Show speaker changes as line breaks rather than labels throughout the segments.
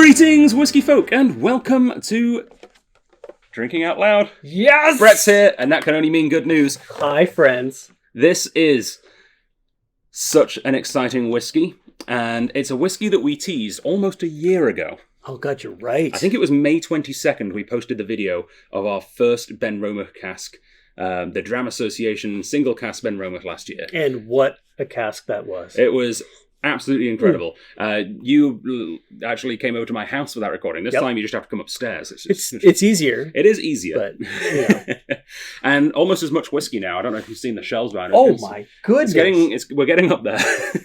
Greetings, whiskey folk, and welcome to Drinking Out Loud.
Yes!
Brett's here, and that can only mean good news.
Hi, friends.
This is such an exciting whiskey, and it's a whiskey that we teased almost a year ago.
Oh, God, you're right.
I think it was May 22nd we posted the video of our first Benromach cask, the Dram Association single cask Benromach last year.
And what a cask that was.
It was absolutely incredible. You actually came over to my house for that recording. This time you just have to come upstairs.
It's easier.
It is easier.
But, you know.
And almost as much whiskey now. I don't know if you've seen the shelves behind it.
Oh, my goodness.
We're getting up there.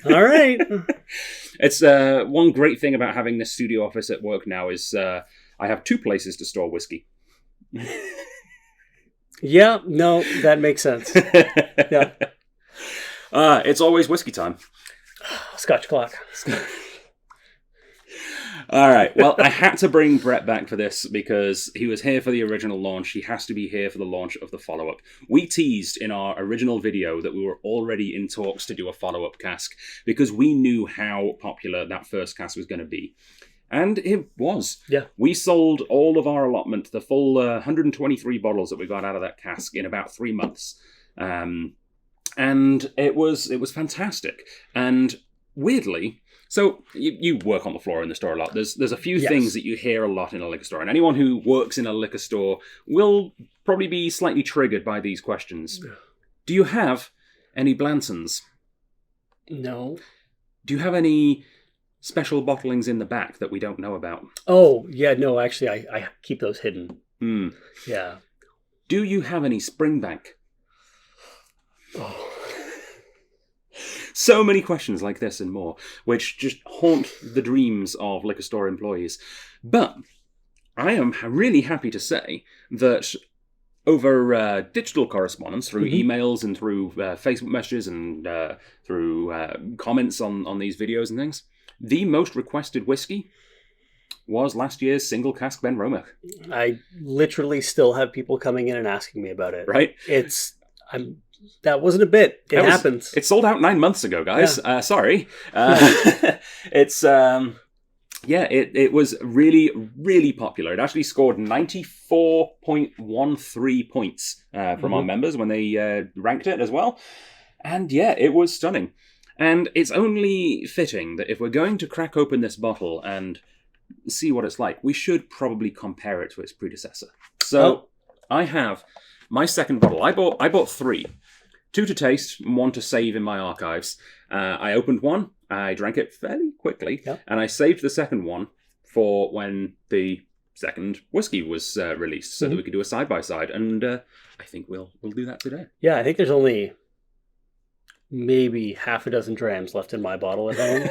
All right.
It's one great thing about having this studio office at work now is I have two places to store whiskey.
Yeah, no, that makes sense. Yeah.
It's always whiskey time.
Scotch clock.
All right. Well, I had to bring Brett back for this because he was here for the original launch. He has to be here for the launch of the follow-up. We teased in our original video that we were already in talks to do a follow-up cask because we knew how popular that first cask was going to be. And it was.
Yeah. We
sold all of our allotment, the full 123 bottles that we got out of that cask in about 3 months. And it was fantastic. And weirdly, so you work on the floor in the store a lot. There's a few things that you hear a lot in a liquor store. And anyone who works in a liquor store will probably be slightly triggered by these questions. Do you have any Blansons?
No.
Do you have any special bottlings in the back that we don't know about?
Oh, yeah, no, actually, I keep those hidden. Yeah.
Do you have any Springbank?
Oh.
So many questions like this and more, which just haunt the dreams of liquor store employees. But I am really happy to say that over digital correspondence, through emails and through Facebook messages and through comments on these videos and things, the most requested whiskey was last year's single cask Benromach. I
literally still have people coming in and asking me about it.
Right?
That wasn't a bit. It happens.
It sold out 9 months ago, guys.
Yeah.
Sorry. It was really, really popular. It actually scored 94.13 points from our members when they ranked it as well. And yeah, it was stunning. And it's only fitting that if we're going to crack open this bottle and see what it's like, we should probably compare it to its predecessor. So I have my second bottle. I bought 3. 2 to taste, and 1 to save in my archives. I opened one, I drank it fairly quickly, and I saved the second one for when the second whiskey was released, so that we could do a side-by-side, and I think we'll do that today.
Yeah, I think there's only maybe half a dozen drams left in my bottle at home.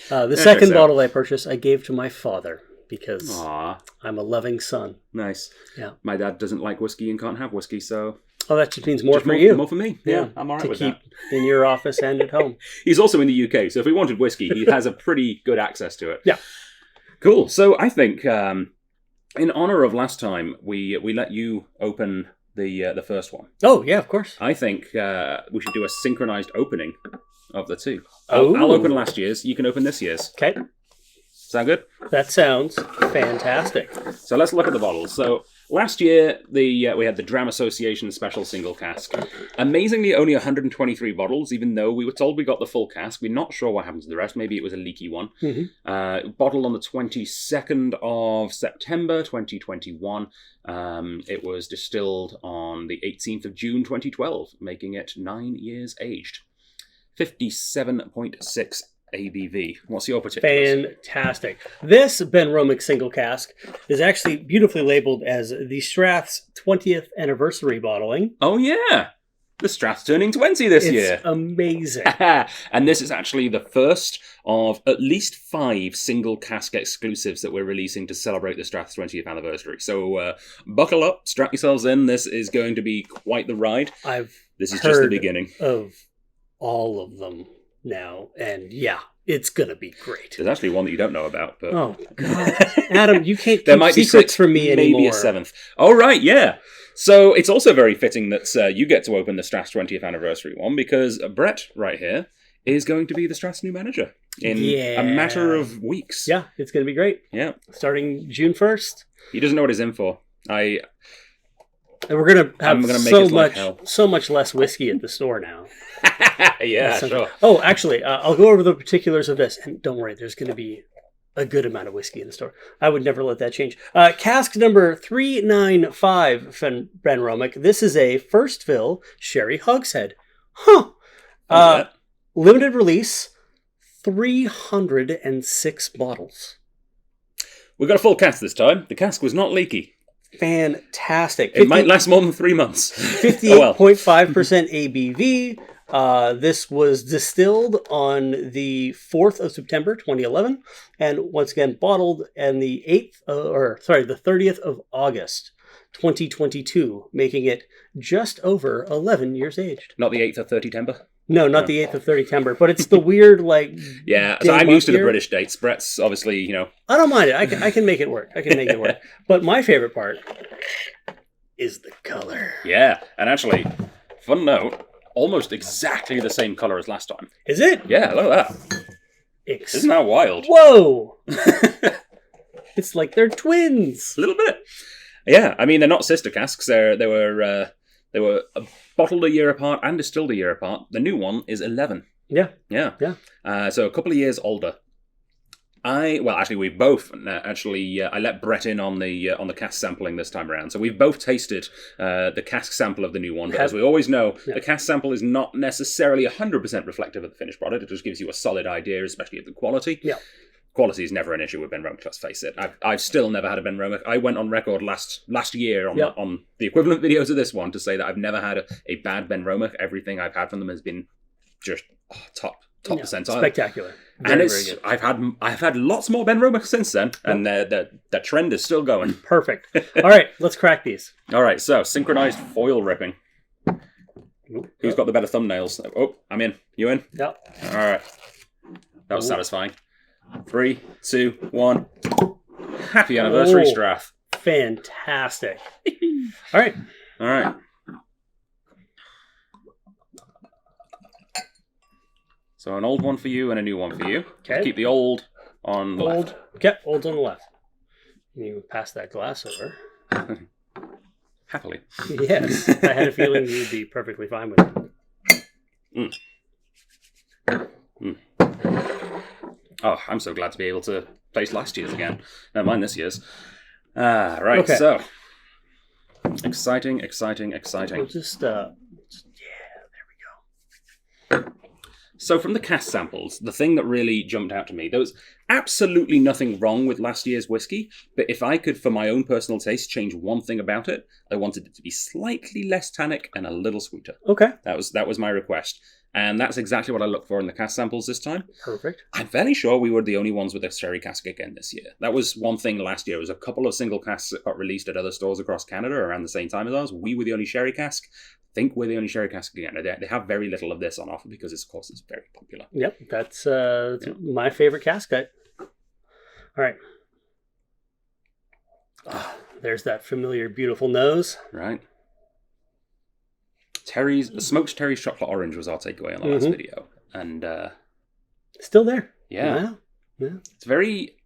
The second bottle I purchased, I gave to my father, because I'm a loving son.
Nice.
Yeah.
My dad doesn't like whiskey and can't have whiskey, so...
Oh, that just means more for you.
More for me. Yeah, I'm all right with that.
To keep in your office and at home.
He's also in the UK, so if he wanted whiskey, he has a pretty good access to it.
Yeah.
Cool. So I think, in honor of last time, we let you open the first one.
Oh, yeah, of course.
I think we should do a synchronized opening of the two.
Oh.
I'll open last year's. You can open this year's.
Okay.
Sound good?
That sounds fantastic.
So let's look at the bottles. So last year, we had the Dram Association Special Single Cask. Amazingly, only 123 bottles, even though we were told we got the full cask. We're not sure what happened to the rest. Maybe it was a leaky one. Bottled on the 22nd of September 2021. It was distilled on the 18th of June 2012, making it 9 years aged. 57.6 ABV. What's your particulars?
Fantastic. This Benromach single cask is actually beautifully labeled as the Strath's 20th anniversary bottling.
Oh, yeah. The Strath's turning 20 this year.
It's amazing.
And this is actually the first of at least 5 single cask exclusives that we're releasing to celebrate the Strath's 20th anniversary. So buckle up, strap yourselves in. This is going to be quite the ride. This is just the beginning
of all of them now, and yeah, it's gonna be great.
There's actually one that you don't know about, but
oh God, Adam, you can't
there
keep
might
secrets
be 6,
from me anymore.
Maybe a 7th. Oh right, yeah. So it's also very fitting that you get to open the Strath's 20th anniversary one because Brett right here is going to be the Strath's new manager. in a matter of weeks.
Yeah, it's going to be great.
Yeah.
Starting June 1st.
He doesn't know what he's in for.
And we're going to have so much less whiskey at the store now.
Yeah, sure.
Oh, actually, I'll go over the particulars of this. And don't worry, there's going to be a good amount of whiskey in the store. I would never let that change. Cask number 395 from Benromach. This is a first fill sherry hogshead. Limited release, 306 bottles.
We got a full cask this time. The cask was not leaky.
Fantastic.
It might last more than 3 months.
58.5% ABV. This was distilled on the 4th of September, 2011, and once again bottled on the 30th of August, 2022, making it just over 11 years aged.
Not the 8th of 30-tember?
No, not the 8th of 30-tember, but it's the weird,
Yeah, so I'm used to the British dates. Brett's obviously,
I don't mind it. I can make it work. But my favorite part is the color.
Yeah, and actually, fun note, almost exactly the same color as last time.
Is it?
Yeah, look at that. Isn't that wild?
Whoa! It's like they're twins.
A little bit. Yeah, I mean, they're not sister casks. They were bottled a year apart and distilled a year apart. The new one is 11.
Yeah.
So a couple of years older. We both I let Brett in on the cask sampling this time around. So we've both tasted the cask sample of the new one. But as we always know, the cask sample is not necessarily 100% reflective of the finished product. It just gives you a solid idea, especially of the quality.
Yeah.
Quality is never an issue with Benromach, let's face it. I've still never had a Benromach. I went on record last year on the equivalent videos of this one to say that I've never had a bad Benromach. Everything I've had from them has been just top percentile.
Spectacular.
Very good. I've had lots more Benromach since then, and the trend is still going.
Perfect. All right, let's crack these.
All right, so synchronized foil ripping. Who's got the better thumbnails? Oh, I'm in. You in?
Yep.
All right. That was satisfying. 3, 2, 1. Happy anniversary, Strath.
Fantastic. All right.
So an old one for you and a new one for you.
Okay.
Keep the old on the left.
Okay, old's on the left. You pass that glass over.
Happily.
Yes. I had a feeling you'd be perfectly fine with it.
Oh, I'm so glad to be able to taste last year's again. Never mind this year's. Right,
okay.
So. Exciting.
We'll just, there we go.
So from the cask samples, the thing that really jumped out to me, there was absolutely nothing wrong with last year's whiskey, but if I could, for my own personal taste, change one thing about it, I wanted it to be slightly less tannic and a little sweeter.
Okay.
That was my request. And that's exactly what I looked for in the cask samples this time.
Perfect.
I'm fairly sure we were the only ones with a sherry cask again this year. That was one thing last year. There was a couple of single casks that got released at other stores across Canada around the same time as ours. We were the only sherry cask. I think we're the only sherry cask again. They have very little of this on offer because, of course, it's very popular.
Yep, that's my favorite cask type. All right. There's that familiar, beautiful nose.
Right. Smoked Terry's chocolate orange was our takeaway on the last video. And
still there.
Yeah.
Yeah.
It's very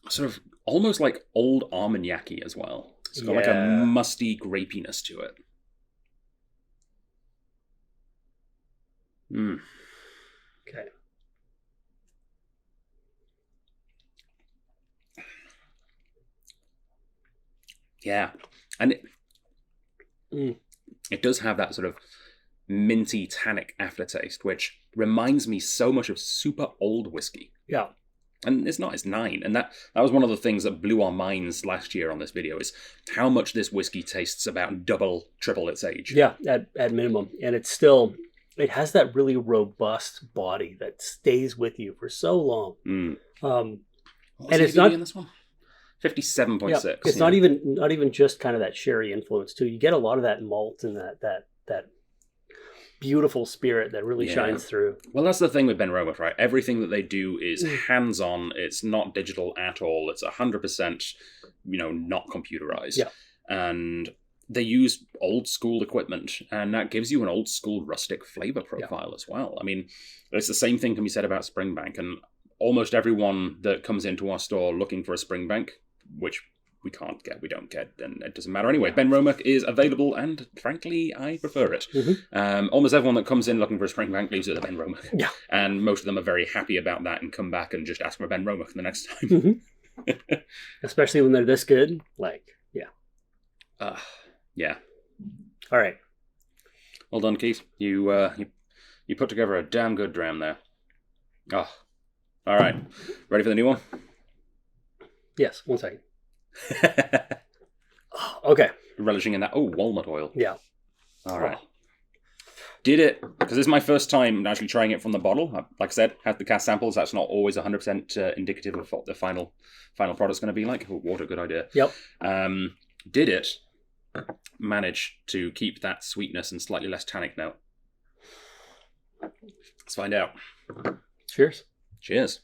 sort of almost like old Armagnac-y as well. It's got like a musty grapiness to it.
Okay.
Yeah. And it does have that sort of minty, tannic aftertaste, which reminds me so much of super old whiskey.
Yeah.
And it's not, it's 9. And that was one of the things that blew our minds last year on this video, is how much this whiskey tastes about double, triple its age.
Yeah, at minimum. And it's still, it has that really robust body that stays with you for so long.
And
it's not
in this one? 57.6.
Yeah, it's not even just kind of that sherry influence too. You get a lot of that malt and that beautiful spirit that really shines through.
Well, that's the thing with Benromach, right? Everything that they do is hands-on. It's not digital at all. It's 100%, not computerized.
Yeah.
And they use old school equipment, and that gives you an old school rustic flavor profile as well. I mean, it's the same thing can be said about Springbank, and almost everyone that comes into our store looking for a Springbank, which we don't get, and it doesn't matter anyway. Benromach is available, and frankly, I prefer it. Almost everyone that comes in looking for a Springbank leaves it at Benromach. Yeah. And most of them are very happy about that and come back and just ask for Benromach the next time.
Especially when they're this good.
Yeah.
All right.
Well done, Keith. You put together a damn good dram there. Oh. All right. Ready for the new one?
Yes. 1 second. Okay.
Relishing in that. Oh, walnut oil.
Yeah.
All right. Did it, because this is my first time actually trying it from the bottle. Like I said, had the cask samples. That's not always 100% indicative of what the final product's going to be like. Oh, what a good idea.
Yep.
Did it manage to keep that sweetness and slightly less tannic note? Let's find out.
Cheers.
Cheers.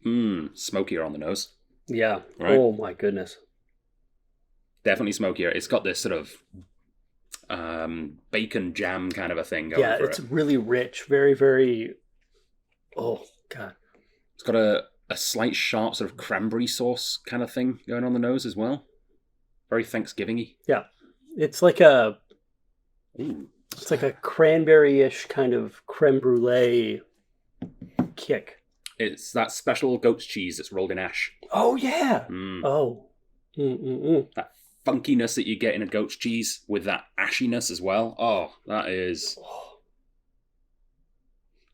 Smokier on the nose.
Yeah.
Right?
Oh my goodness.
Definitely smokier. It's got this sort of bacon jam kind of a thing going for it.
Yeah, it's really rich. Very, very... Oh, God.
It's got a slight sharp sort of cranberry sauce kind of thing going on the nose as well. Very Thanksgiving-y.
Yeah. It's like a...
Ooh.
It's like a cranberry-ish kind of creme brulee kick.
It's that special goat's cheese that's rolled in ash.
Oh, yeah. Oh.
That funkiness that you get in a goat's cheese with that ashiness as well. Oh, that is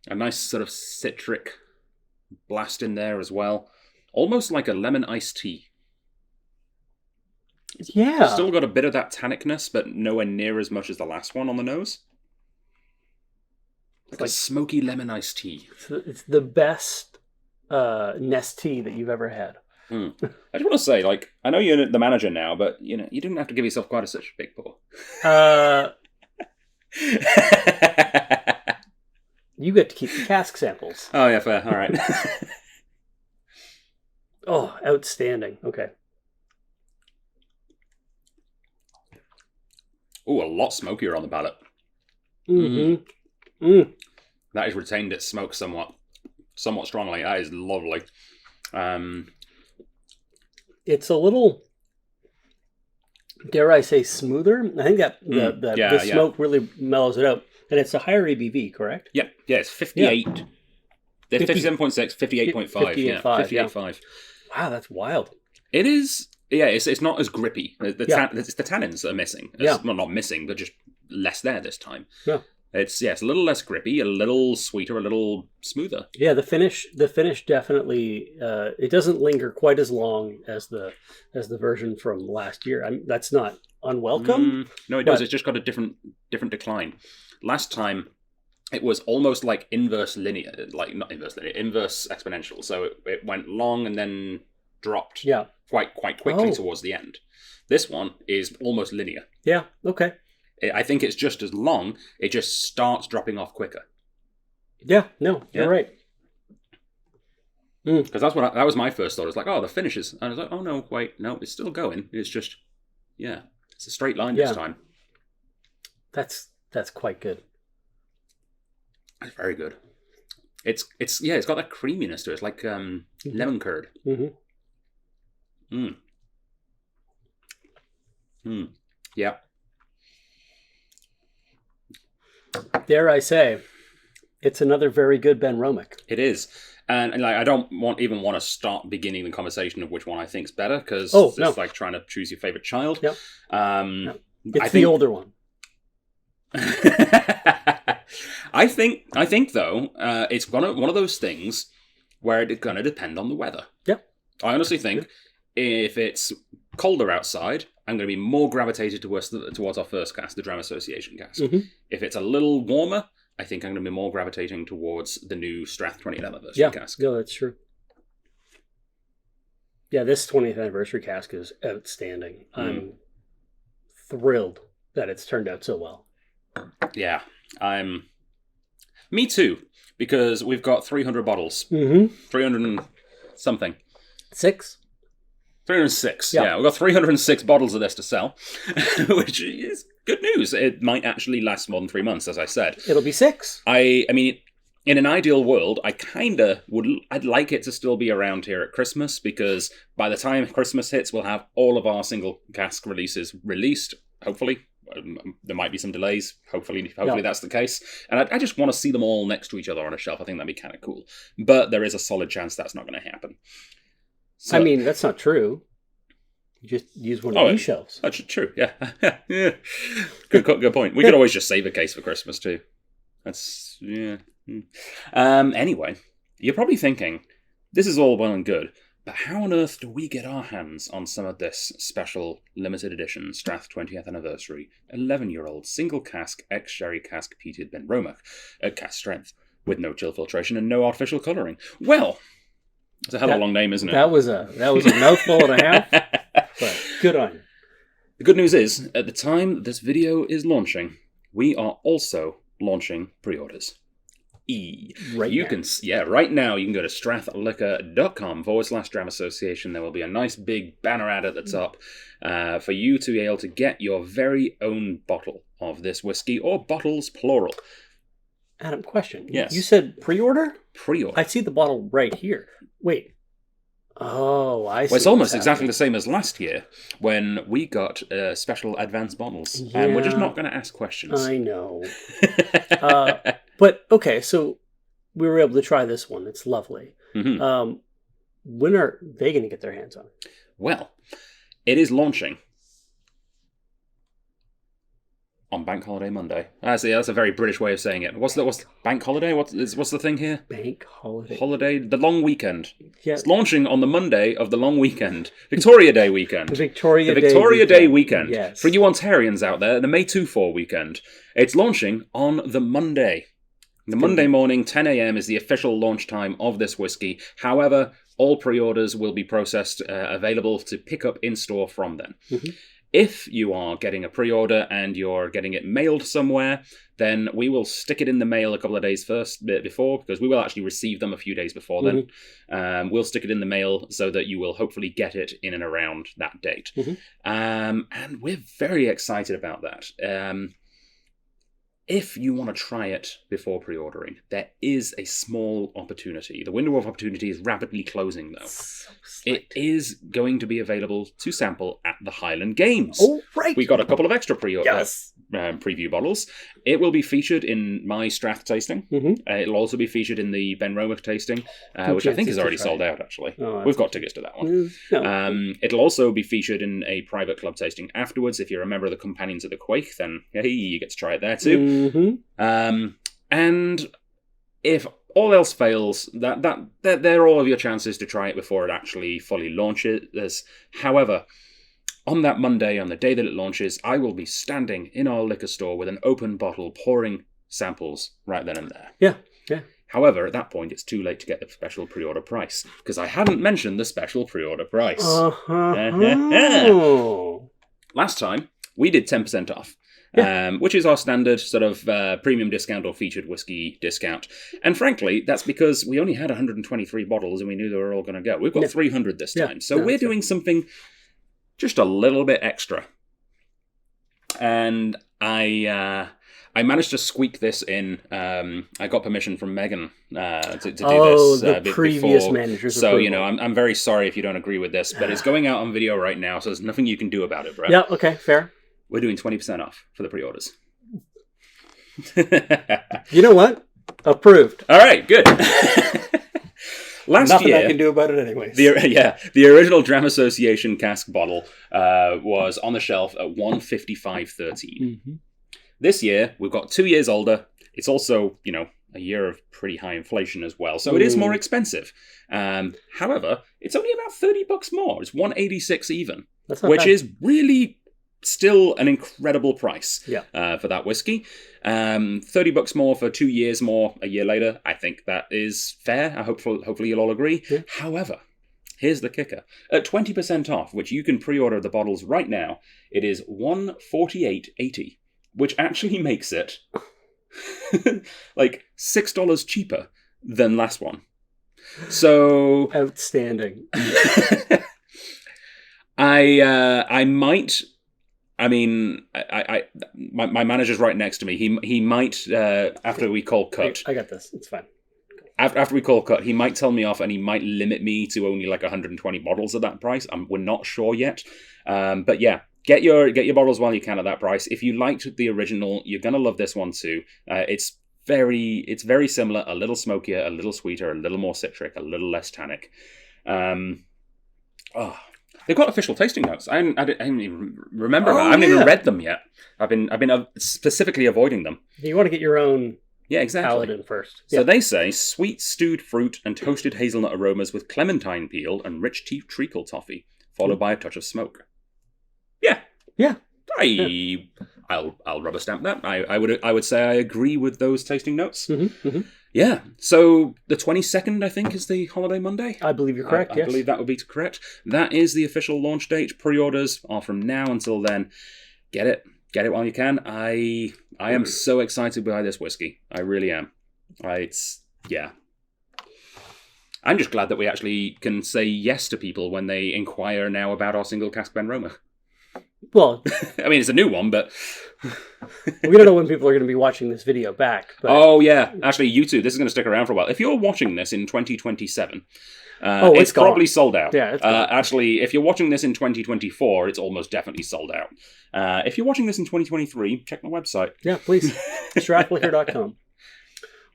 a nice sort of citric blast in there as well. Almost like a lemon iced tea.
Yeah.
Still got a bit of that tannicness, but nowhere near as much as the last one on the nose. Like a smoky lemon iced tea.
It's the best Nest tea that you've ever had.
I just want to say, like, I know you're the manager now, but you didn't have to give yourself quite such a big pour.
You get to keep the cask samples.
Oh yeah, fair. All right.
Oh, outstanding. Okay.
Oh, a lot smokier on the palate. That has retained its smoke somewhat strongly. That is lovely.
It's a little, dare I say, smoother. I think that the smoke really mellows it out. And it's a higher ABV, correct?
Yep. Yeah, it's 58. Yeah. 57.6, 58.5. 58.5.
Wow, that's wild.
It is. Yeah, it's not as grippy. It's the tannins that are missing. Well, not missing, but just less there this time.
Yeah.
It's a little less grippy, a little sweeter, a little smoother. Yeah,
the finish definitely it doesn't linger quite as long as the version from last year. That's not unwelcome.
No, it does. It's just got a different decline. Last time it was almost like inverse exponential. So it went long and then dropped.
Yeah.
Quite quickly towards the end. This one is almost linear.
Yeah. Okay.
I think it's just as long. It just starts dropping off quicker.
Yeah. No, you're right.
Because that was my first thought. It was like, oh, the finishes. And I was like, oh no, wait, no, it's still going. It's just, it's a straight line this time.
That's quite good.
It's very good. It's got that creaminess to it. It's like lemon curd. Yeah.
Dare I say, it's another very good Benromach.
It is. And I don't even want to start beginning the conversation of which one I think's better, because it's like trying to choose your favorite child.
Yep. It's the older one.
I think though, it's one of those things where it's gonna depend on the weather.
Yep.
I honestly think if it's colder outside, I'm going to be more gravitated towards our first cask, the Dram Association cask. If it's a little warmer, I think I'm going to be more gravitating towards the new Strath 20th anniversary cask.
Yeah, that's true. Yeah, this 20th anniversary cask is outstanding. I'm thrilled that it's turned out so well.
Yeah, me too, because we've got 300 bottles. 300 and something.
6?
306. Yeah, we've got 306 bottles of this to sell, which is good news. It might actually last more than 3 months, as I said.
It'll be 6.
I mean, in an ideal world, I'd like it to still be around here at Christmas, because by the time Christmas hits, we'll have all of our single cask releases released, hopefully. There might be some delays. Hopefully that's the case. And I just want to see them all next to each other on a shelf. I think that'd be kind of cool. But there is a solid chance that's not going to happen. So,
I mean, that's not true. You just use one of these shelves.
That's true, yeah. Yeah. Good point. We could always just save a case for Christmas, too. That's, yeah. Anyway, you're probably thinking, this is all well and good, but how on earth do we get our hands on some of this special limited edition Strath 20th anniversary 11-year-old single cask ex-sherry cask peated Benromach at cask strength with no chill filtration and no artificial colouring? Well, it's a hell of a long name, isn't it?
That was a mouthful and a half, but good on you.
The good news is, at the time this video is launching, we are also launching pre-orders. Right now you can go to strathliquor.com/Dram Association. There will be a nice big banner ad at the top for you to be able to get your very own bottle of this whiskey, or bottles plural.
Adam, question.
Yes.
You said pre-order?
Pre-order.
I see the bottle right here. Wait. Oh, I see.
Well, it's almost exactly the same as last year when we got special advance bottles.
Yeah,
and we're just not going to ask questions.
I know. But, okay, so we were able to try this one. It's lovely.
Mm-hmm.
When are they going to get their hands on it?
Well, it is launching on Bank Holiday Monday. That's a very British way of saying it. What's Bank Holiday? What's the thing here?
Bank Holiday.
Holiday, the long weekend.
Yeah.
It's launching on the Monday of the long weekend. Victoria Day weekend.
The Victoria
Day weekend.
Yes.
For you Ontarians out there, the May 24 weekend. It's launching on the Monday. The Monday morning, 10 a.m. is the official launch time of this whiskey. However, all pre-orders will be processed, available to pick up in store from then.
Mm-hmm.
If you are getting a pre-order and you're getting it mailed somewhere, then we will stick it in the mail a couple of days before, because we will actually receive them a few days before then.
Mm-hmm.
We'll stick it in the mail so that you will hopefully get it in and around that date.
Mm-hmm.
And we're very excited about that. If you want to try it before pre-ordering, there is a small opportunity. The window of opportunity is rapidly closing, though. It is going to be available to sample at the Highland Games.
Oh, right.
We got a couple of extra preview bottles. It will be featured in my Strath tasting.
Mm-hmm.
It'll also be featured in the Benromach tasting, which I think is already sold out, actually.
Oh,
we've got tickets to that one.
No.
It'll also be featured in a private club tasting afterwards. If you're a member of the Companions of the Quake, then hey, you get to try it there too.
Mm-hmm.
And if all else fails, they're all of your chances to try it before it actually fully launches. However, on that Monday, on the day that it launches, I will be standing in our liquor store with an open bottle, pouring samples right then and there.
Yeah.
However, at that point, it's too late to get the special pre-order price, because I haven't mentioned the special pre-order price. Last time, we did 10% off. Which is our standard sort of premium discount or featured whiskey discount. And frankly, that's because we only had 123 bottles and we knew they were all going to go. We've got 300 this time. So we're doing something just a little bit extra. And I managed to squeak this in. I got permission from Megan to do this
the previous before. Manager's
so,
approval.
I'm very sorry if you don't agree with this, but it's going out on video right now, so there's nothing you can do about it, bro.
Yeah, okay, fair.
We're doing 20% off for the pre-orders.
You know what? Approved.
All right, good.
Nothing I can do about it anyways.
The original Dram Association cask bottle was on the shelf at $155.13.
Mm-hmm.
This year, we've got 2 years older. It's also, a year of pretty high inflation as well, so it is more expensive. However, it's only about $30 more. It's $186 even, which is really still an incredible price for that whiskey. $30 more for 2 years more a year later. I think that is fair. Hopefully you'll all agree. Yeah. However, here's the kicker. At 20% off, which you can pre-order the bottles right now, it is $148.80, which actually makes it like $6 cheaper than last one. So
outstanding.
I might. I mean, my manager's right next to me. He might after we call cut.
I got this. It's fine.
After we call cut, he might tell me off, and he might limit me to only like 120 bottles at that price. We're not sure yet, but yeah, get your bottles while you can at that price. If you liked the original, you're gonna love this one too. It's very similar, a little smokier, a little sweeter, a little more citric, a little less tannic. They've got official tasting notes. I didn't even remember that. I haven't even read them yet. I've been specifically avoiding them.
You want to get your own.
Yeah, exactly.
Paladin first.
So they say sweet stewed fruit and toasted hazelnut aromas with clementine peel and rich treacle toffee, followed by a touch of smoke. Yeah. I'll rubber stamp that. I would say I agree with those tasting notes.
Mm-hmm, mm-hmm.
Yeah. So the 22nd, I think, is the holiday Monday.
I believe you're correct.
I believe that would be correct. That is the official launch date. Pre-orders are from now until then. Get it while you can. I am so excited by this whiskey. I really am. I'm just glad that we actually can say yes to people when they inquire now about our single cask Benromach.
Well,
I mean, it's a new one, but
we don't know when people are going to be watching this video back. But...
Oh, yeah. Actually, you two, this is going to stick around for a while. If you're watching this in 2027, it's probably sold out.
Yeah, it's
actually, if you're watching this in 2024, it's almost definitely sold out. If you're watching this in 2023, check my website.
Yeah, please. strathliquor.com.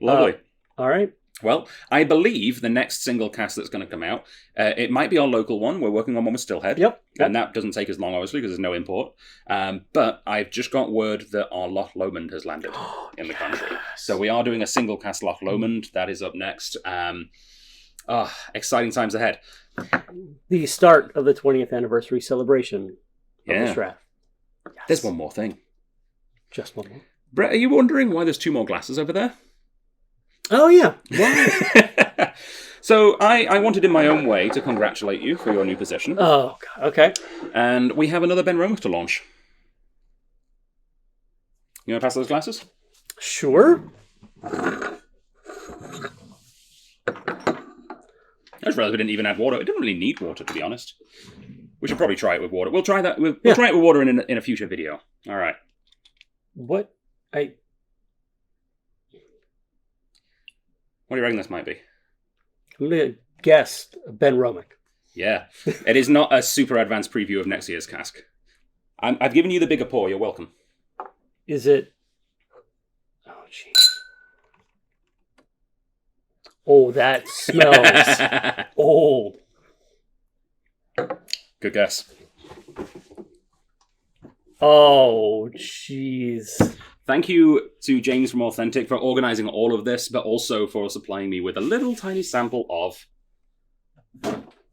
Lovely.
All right.
Well, I believe the next single cask that's going to come out, it might be our local one. We're working on one with Stillhead.
Yep.
And that doesn't take as long, obviously, because there's no import. But I've just got word that our Loch Lomond has landed in the country. So we are doing a single cask Loch Lomond. That is up next. Exciting times ahead.
The start of the 20th anniversary celebration of the Strath.
Yes. There's one more thing.
Just one more.
Brett, are you wondering why there's 2 more glasses over there?
Oh, yeah. Why?
So I wanted in my own way to congratulate you for your new position.
Oh, God. Okay.
And we have another Benromach to launch. You want to pass those glasses?
Sure.
I just realized we didn't even add water. It didn't really need water, to be honest. We should probably try it with water. We'll try that. We'll try it with water in a future video. All right.
What?
What do you reckon this might be?
I'm going to guess Benromach.
Yeah. It is not a super advanced preview of next year's cask. I've given you the bigger pour. You're welcome.
Is it... Oh, jeez. Oh, that smells old.
Good guess.
Oh, jeez.
Thank you to James from Authentic for organising all of this, but also for supplying me with a little tiny sample of...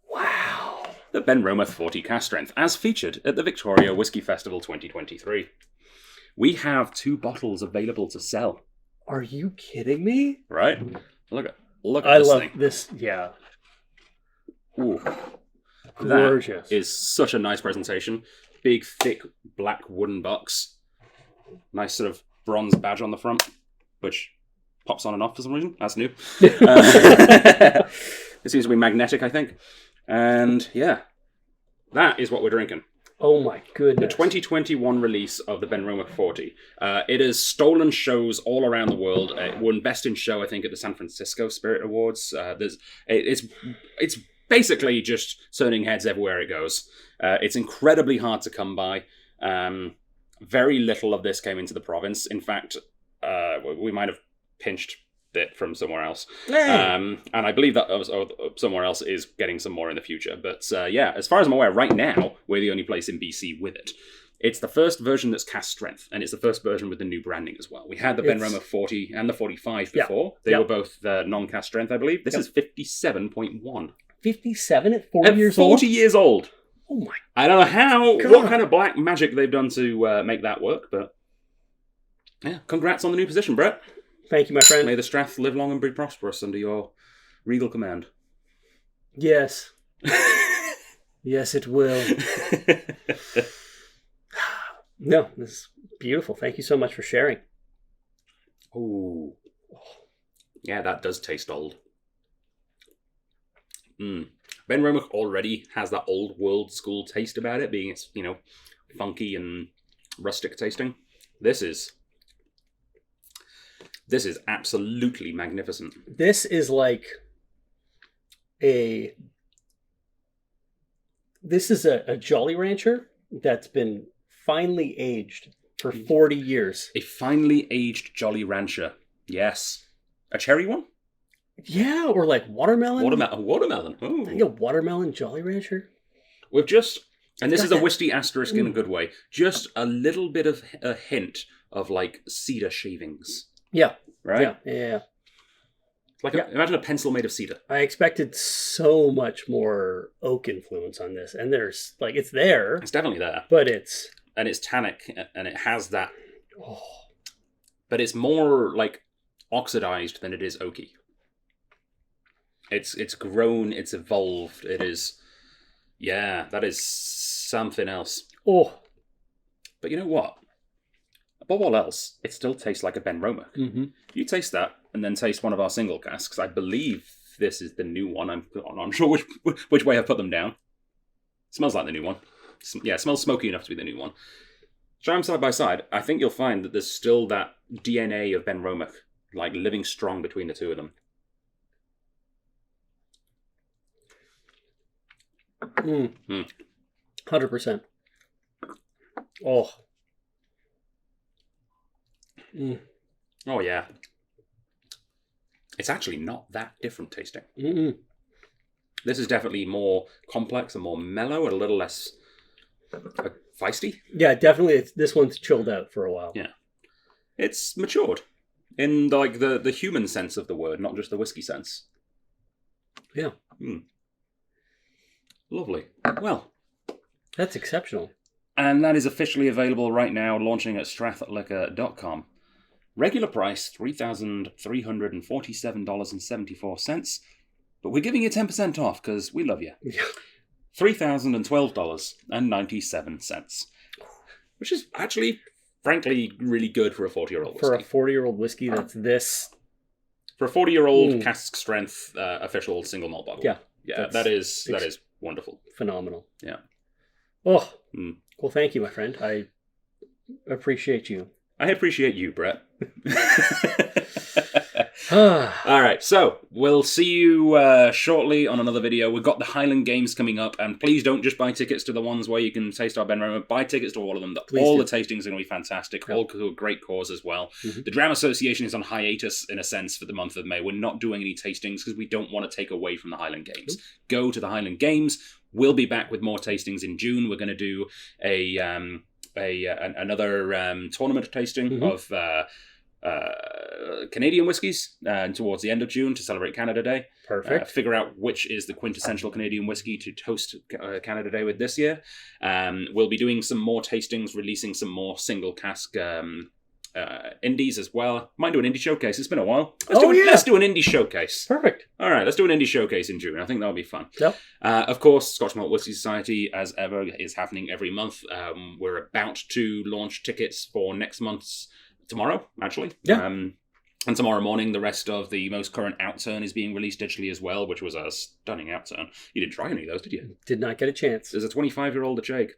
Wow.
The Benromach 40 cask strength, as featured at the Victoria Whisky Festival 2023. We have 2 bottles available to sell.
Are you kidding me?
Right? Look at
I
this
love
thing.
This, yeah.
Ooh.
Gorgeous.
That is such a nice presentation. Big, thick, black wooden box. Nice sort of bronze badge on the front, which pops on and off for some reason. That's new. It seems to be magnetic, I think. And yeah, that is what we're drinking.
Oh my goodness.
The 2021 release of the Benromach 40. It has stolen shows all around the world. It won Best in Show, I think, at the San Francisco Spirit Awards. It's basically just turning heads everywhere it goes. It's incredibly hard to come by. Very little of this came into the province. In fact, we might have pinched it from somewhere else. And I believe that somewhere else is getting some more in the future. But yeah, as far as I'm aware, right now, we're the only place in BC with it. It's the first version that's cask strength, and it's the first version with the new branding as well. We had the Benromach 40 and the 45 before. They were both non-cask strength, I believe. This is 57.1.
57 at 40 years old?
40 years old.
Oh my!
I don't know what kind of black magic they've done to make that work, but yeah, congrats on the new position, Brett.
Thank you, my friend.
May the Strath live long and be prosperous under your regal command.
Yes. Yes, it will. No, this is beautiful. Thank you so much for sharing.
Ooh. Yeah, that does taste old. Benromach already has that old world school taste about it, being it's, funky and rustic tasting. This is absolutely magnificent.
This is like a Jolly Rancher that's been finely aged for 40 years.
A finely aged Jolly Rancher. Yes. A cherry one?
Yeah, or like watermelon.
Watermelon. Oh.
I think a watermelon Jolly Rancher.
With just, and this is a whiskey asterisk in a good way, just a little bit of a hint of like cedar shavings.
Yeah.
Right?
Yeah.
Imagine a pencil made of cedar.
I expected so much more oak influence on this, and there's it's there.
It's definitely there,
but it's
tannic, and it has that. Oh. But it's more like oxidized than it is oaky. It's grown, it's evolved. It is, that is something else.
Oh,
but you know what? Above all else, it still tastes like a Benromach.
Mm-hmm.
You taste that, and then taste one of our single casks. I believe this is the new one. I'm not sure which way I've put them down. Smells like the new one. Yeah, it smells smoky enough to be the new one. Try them side by side. I think you'll find that there's still that DNA of Benromach, like living strong between the two of them.
100%. Oh.
Oh, yeah. It's actually not that different tasting.
Mm-mm.
This is definitely more complex and more mellow and a little less feisty.
Yeah, definitely. This one's chilled out for a while.
Yeah. It's matured in the human sense of the word, not just the whiskey sense.
Yeah.
Lovely. Well,
that's exceptional.
And that is officially available right now, launching at strathliquor.com. Regular price, $3,347.74, but we're giving you 10% off because we love you. $3,012.97, which is actually, frankly, really good for a 40-year-old whiskey.
For a 40-year-old whiskey that's this...
For a 40-year-old cask strength official single malt bottle.
Yeah.
That is wonderful.
Phenomenal.
Yeah.
Oh, well, thank you, my friend. I appreciate you.
I appreciate you, Brett. All right, so we'll see you shortly on another video. We've got the Highland Games coming up, and please don't just buy tickets to the ones where you can taste our Benromach. Buy tickets to all of them. All the tastings are going to be fantastic, all to a great cause as well. Mm-hmm. The Dram Association is on hiatus, in a sense, for the month of May. We're not doing any tastings because we don't want to take away from the Highland Games. Mm-hmm. Go to the Highland Games. We'll be back with more tastings in June. We're going to do another tournament tasting of Canadian whiskies towards the end of June to celebrate Canada Day.
Perfect.
Figure out which is the quintessential Canadian whiskey to toast Canada Day with this year. We'll be doing some more tastings, releasing some more single cask indies as well. Might do an indie showcase. It's been a while. Let's do an indie showcase.
Perfect.
All right, let's do an indie showcase in June. I think that'll be fun.
Yep.
Of course, Scotch Malt Whisky Society, as ever, is happening every month. We're about to launch tickets for next month's tomorrow, actually.
Yeah.
And tomorrow morning, the rest of the most current outturn is being released digitally as well, which was a stunning outturn. You didn't try any of those, did you?
Did not get a chance.
There's a 25-year-old at Jake.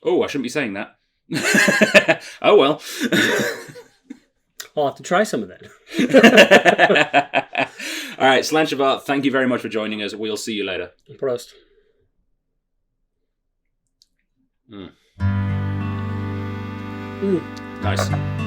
Oh, I shouldn't be saying that. Oh, well.
I'll have to try some of that.
All right, Slanchavat, thank you very much for joining us. We'll see you later.
Prost.
Nice.